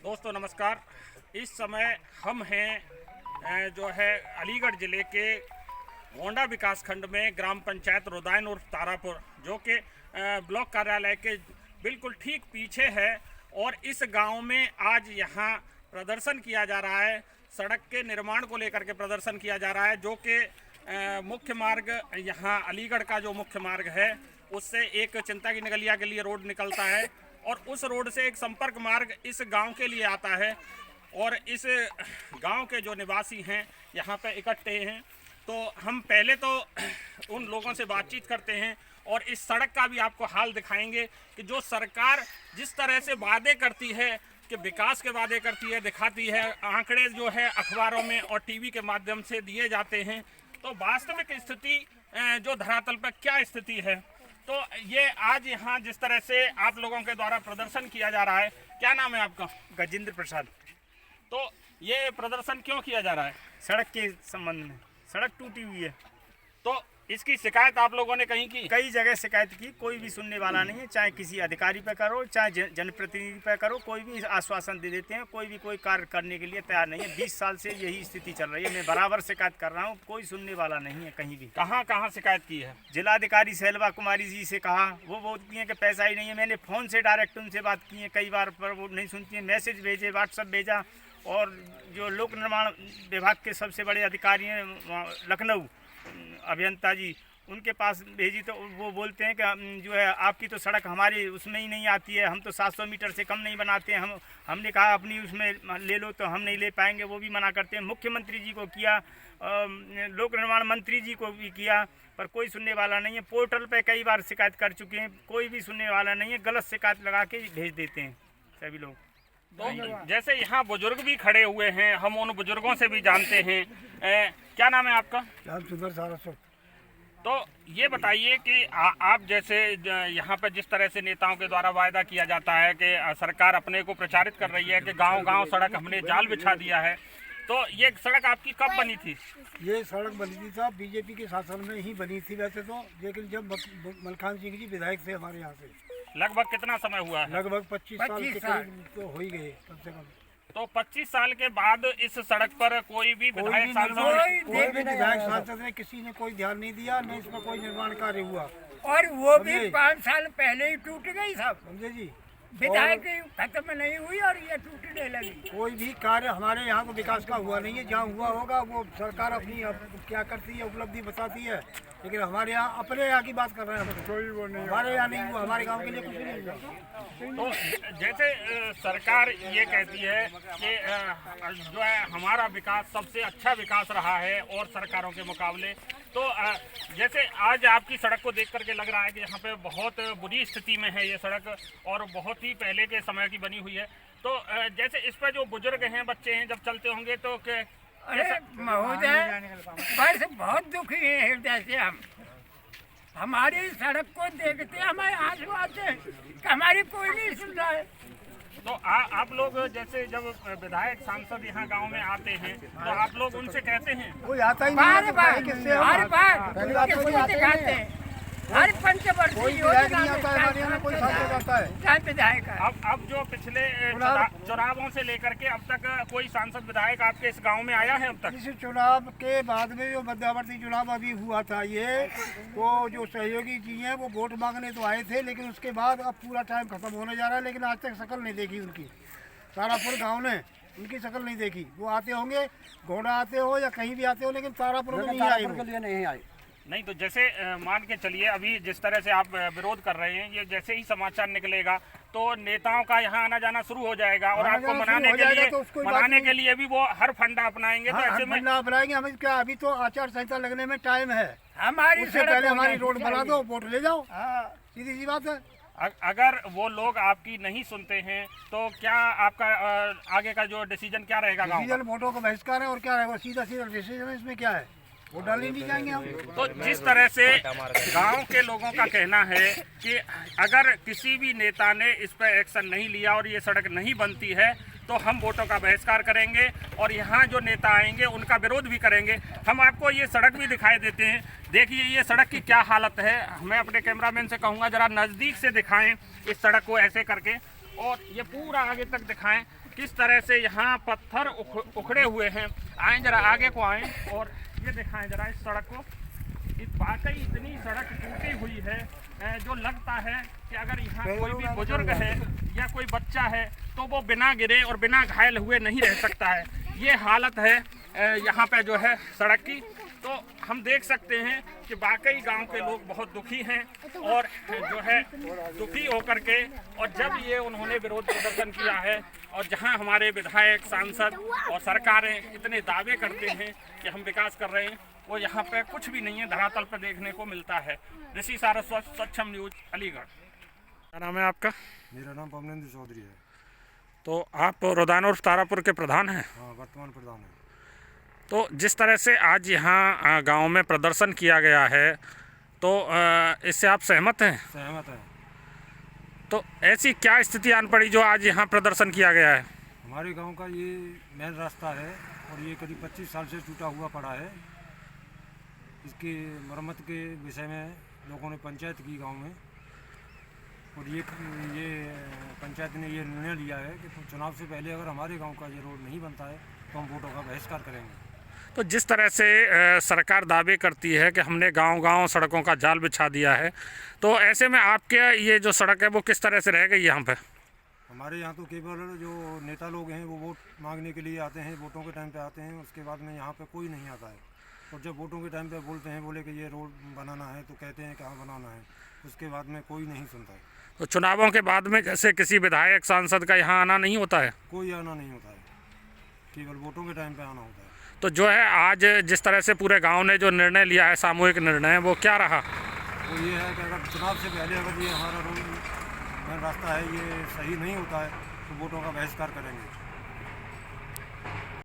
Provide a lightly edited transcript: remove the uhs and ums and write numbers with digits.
दोस्तों नमस्कार। इस समय हम हैं जो है अलीगढ़ ज़िले के गोंडा विकास खंड में ग्राम पंचायत रुदायन उर्फ तारापुर, जो कि ब्लॉक कार्यालय के बिल्कुल ठीक पीछे है। और इस गांव में आज यहाँ प्रदर्शन किया जा रहा है, सड़क के निर्माण को लेकर के प्रदर्शन किया जा रहा है, जो कि मुख्य मार्ग यहाँ अलीगढ़ का जो मुख्य मार्ग है उससे एक चिंता की नगलिया के लिए रोड निकलता है और उस रोड से एक संपर्क मार्ग इस गांव के लिए आता है। और इस गांव के जो निवासी हैं यहाँ पे इकट्ठे हैं, तो हम पहले तो उन लोगों से बातचीत करते हैं और इस सड़क का भी आपको हाल दिखाएंगे कि जो सरकार जिस तरह से वादे करती है कि विकास के वादे करती है, दिखाती है, आंकड़े जो है अखबारों में और टीवी के माध्यम से दिए जाते हैं, तो वास्तविक स्थिति जो धरातल पर क्या स्थिति है। तो ये आज यहाँ जिस तरह से आप लोगों के द्वारा प्रदर्शन किया जा रहा है, क्या नाम है आपका? गजेंद्र प्रसाद। तो ये प्रदर्शन क्यों किया जा रहा है? सड़क के संबंध में, सड़क टूटी हुई है। तो इसकी शिकायत आप लोगों ने कहीं की? कई जगह शिकायत की, कोई भी सुनने वाला नहीं है। चाहे किसी अधिकारी पे करो, चाहे जनप्रतिनिधि पे करो, कोई भी आश्वासन दे देते हैं, कोई भी कोई कार्य करने के लिए तैयार नहीं है। 20 साल से यही स्थिति चल रही है। मैं बराबर शिकायत कर रहा हूँ, कोई सुनने वाला नहीं है कहीं भी। कहाँ कहाँ शिकायत की है? जिलाधिकारी शैलवा कुमारी जी से कहा, वो बोलती हैं कि पैसा ही नहीं है। मैंने फ़ोन से डायरेक्ट उनसे बात की है कई बार, पर वो नहीं सुनती है। मैसेज भेजे, व्हाट्सअप भेजा, और जो लोक निर्माण विभाग के सबसे बड़े अधिकारी हैं लखनऊ अभियंता जी, उनके पास भेजी तो वो बोलते हैं कि जो है आपकी तो सड़क हमारी उसमें ही नहीं आती है, हम तो 700 मीटर से कम नहीं बनाते हैं। हमने कहा अपनी उसमें ले लो, तो हम नहीं ले पाएंगे, वो भी मना करते हैं। मुख्यमंत्री जी को किया, लोक निर्माण मंत्री जी को भी किया, पर कोई सुनने वाला नहीं है। पोर्टल पे कई बार शिकायत कर चुके हैं, कोई भी सुनने वाला नहीं है। गलत शिकायत लगा के भेज देते हैं सभी लोग। तो जैसे यहाँ बुजुर्ग भी खड़े हुए हैं, हम उन बुजुर्गों से भी जानते हैं। क्या नाम है आपका? तो ये बताइए कि आप जैसे यहाँ पर जिस तरह से नेताओं के द्वारा वायदा किया जाता है कि सरकार अपने को प्रचारित कर रही है कि गांव-गांव सड़क हमने जाल बिछा दिया है, तो ये सड़क आपकी कब बनी थी? ये सड़क बनी थी साहब बीजेपी के शासन में ही बनी थी वैसे तो, लेकिन जब मलखान सिंह जी विधायक थे हमारे यहाँ से। लगभग कितना समय हुआ है? लगभग 25 साल के करीब तो हो ही गए कम से कम। तो 25 साल के बाद इस सड़क पर कोई भी विधायक सांसद ने किसी ने कोई ध्यान नहीं दिया, न इस पर कोई निर्माण कार्य हुआ। और वो भी 5 साल पहले ही टूट गई साहब, समझे जी। विधायक खत्म नहीं हुई और ये टूटने लगी। कोई भी कार्य हमारे यहाँ को विकास का हुआ नहीं है। जहाँ हुआ होगा वो सरकार अपनी क्या करती है, उपलब्धि बताती है, लेकिन हमारे यहाँ अपने यहाँ की बात कर रहे हैं, कोई वो नहीं। हमारे यहाँ नहीं हुआ, हमारे गांव के लिए कुछ नहीं हुआ। तो जैसे सरकार ये कहती है कि जो है हमारा विकास सबसे अच्छा विकास रहा है और सरकारों के मुकाबले, तो जैसे आज आपकी सड़क को देख करके लग रहा है कि यहाँ पे बहुत बुरी स्थिति में है ये सड़क और बहुत ही पहले के समय की बनी हुई है। तो जैसे इस पर जो बुजुर्ग हैं, बच्चे हैं, जब चलते होंगे तो अरे महोदय, बस बहुत दुखी है हृदय से हम। हमारी सड़क को देखते हमारे आंसू आते हैं कि हमारी कोई नहीं सुन रहा है। तो आप लोग जैसे जब विधायक सांसद यहाँ गांव में आते हैं तो आप लोग उनसे कहते हैं? कोई आता ही नहीं, हर बार दिखाते हैं, हर पंचवर्षीय विधायक। अब जो पिछले चुनावों से लेकर के अब तक कोई सांसद विधायक आपके इस गांव में आया है अब तक? इस चुनाव के बाद में जो मध्यवर्ती चुनाव अभी हुआ था, ये वो जो सहयोगी जी हैं वो वोट मांगने तो आए थे, लेकिन उसके बाद अब पूरा टाइम खत्म होने जा रहा है, लेकिन आज तक शक्ल नहीं देखी उनकी। तारापुर गाँव ने उनकी शक्ल नहीं देखी। वो आते होंगे, घोड़ा आते हो या कहीं भी आते हो, लेकिन तारापुर में नहीं आए। नहीं, तो जैसे मान के चलिए अभी जिस तरह से आप विरोध कर रहे हैं, ये जैसे ही समाचार निकलेगा तो नेताओं का यहाँ आना जाना शुरू हो जाएगा और आपको मनाने के लिए भी वो हर फंडा अपनाएंगे। तो ऐसे में अपनाएंगे हमें क्या, अभी तो आचार संहिता लगने में टाइम है। हमारी पहले हमारी रोड बना दो, वोट ले जाओ, सीधी सी बात है। अगर वो लोग आपकी नहीं सुनते हैं तो क्या आपका आगे का जो डिसीजन क्या रहेगा? डिसीजन वोटों का बहिष्कार है और क्या रहेगा, सीधा सीधा डिसीजन है। इसमें क्या है, वो डालने नहीं जाएंगे हम। तो जिस तरह से गांव के लोगों का कहना है कि अगर किसी भी नेता ने इस पर एक्शन नहीं लिया और ये सड़क नहीं बनती है तो हम वोटों का बहिष्कार करेंगे और यहाँ जो नेता आएंगे उनका विरोध भी करेंगे। हम आपको ये सड़क भी दिखाई देते हैं, देखिए ये सड़क की क्या हालत है। मैं अपने कैमरामैन से कहूँगा जरा नज़दीक से दिखाएं इस सड़क को ऐसे करके। और ये पूरा आगे तक दिखाएं किस तरह से यहाँ पत्थर उखड़े हुए हैं। आएँ जरा आगे को आएँ और ये दिखाएं जरा इस सड़क को। वाकई इतनी सड़क टूटी हुई है जो लगता है कि अगर यहाँ कोई भी बुजुर्ग है या कोई बच्चा है तो वो बिना गिरे और बिना घायल हुए नहीं रह सकता है। ये हालत है यहाँ पे जो है सड़क की। तो हम देख सकते हैं कि वाकई गांव के लोग बहुत दुखी हैं और जो है दुखी होकर के, और जब ये उन्होंने विरोध प्रदर्शन किया है और जहां हमारे विधायक, सांसद और सरकारें इतने दावे करते हैं कि हम विकास कर रहे हैं, वो यहाँ पे कुछ भी नहीं है, धरातल पर देखने को मिलता है। ऋषि सारस्वत, सक्षम न्यूज, अलीगढ़। क्या नाम है आपका? मेरा नाम पवनेंद्र चौधरी है। तो आप रोदान और तारापुर के प्रधान हैं? हाँ, वर्तमान प्रधान है। तो जिस तरह से आज यहाँ गांव में प्रदर्शन किया गया है तो इससे आप सहमत हैं? सहमत है। तो ऐसी क्या स्थिति आन पड़ी जो आज यहाँ प्रदर्शन किया गया है? हमारे गांव का ये मेन रास्ता है और ये करीब 25 साल से टूटा हुआ पड़ा है। इसकी मरम्मत के विषय में लोगों ने पंचायत की गांव में, और ये पंचायत ने ये निर्णय लिया है कि चुनाव से पहले अगर हमारे गांव का ये रोड नहीं बनता है तो हम वोटों का बहिष्कार करेंगे। तो जिस तरह से सरकार दावे करती है कि हमने गांव-गांव सड़कों का जाल बिछा दिया है, तो ऐसे में आपके ये जो सड़क है वो किस तरह से रह गई यहाँ पे? हमारे यहाँ तो केवल जो नेता लोग हैं वो वोट मांगने के लिए आते हैं, वोटों के टाइम पे आते हैं, उसके बाद में यहाँ पे कोई नहीं आता है। और जब वोटों के टाइम पे बोलते हैं, बोले कि ये रोड बनाना है, तो कहते हैं कहाँ बनाना है, उसके बाद में कोई नहीं सुनता है। तो चुनावों के बाद में जैसे किसी विधायक, सांसद का यहाँ आना नहीं होता है? कोई आना नहीं होता है, केवल वोटों के टाइम पे आना होता है। तो जो है आज जिस तरह से पूरे गांव ने जो निर्णय लिया है, सामूहिक निर्णय, वो क्या रहा? वो ये है कि अगर चुनाव से पहले अगर ये हमारा रोड रास्ता है ये सही नहीं होता है तो वोटों का बहिष्कार करेंगे।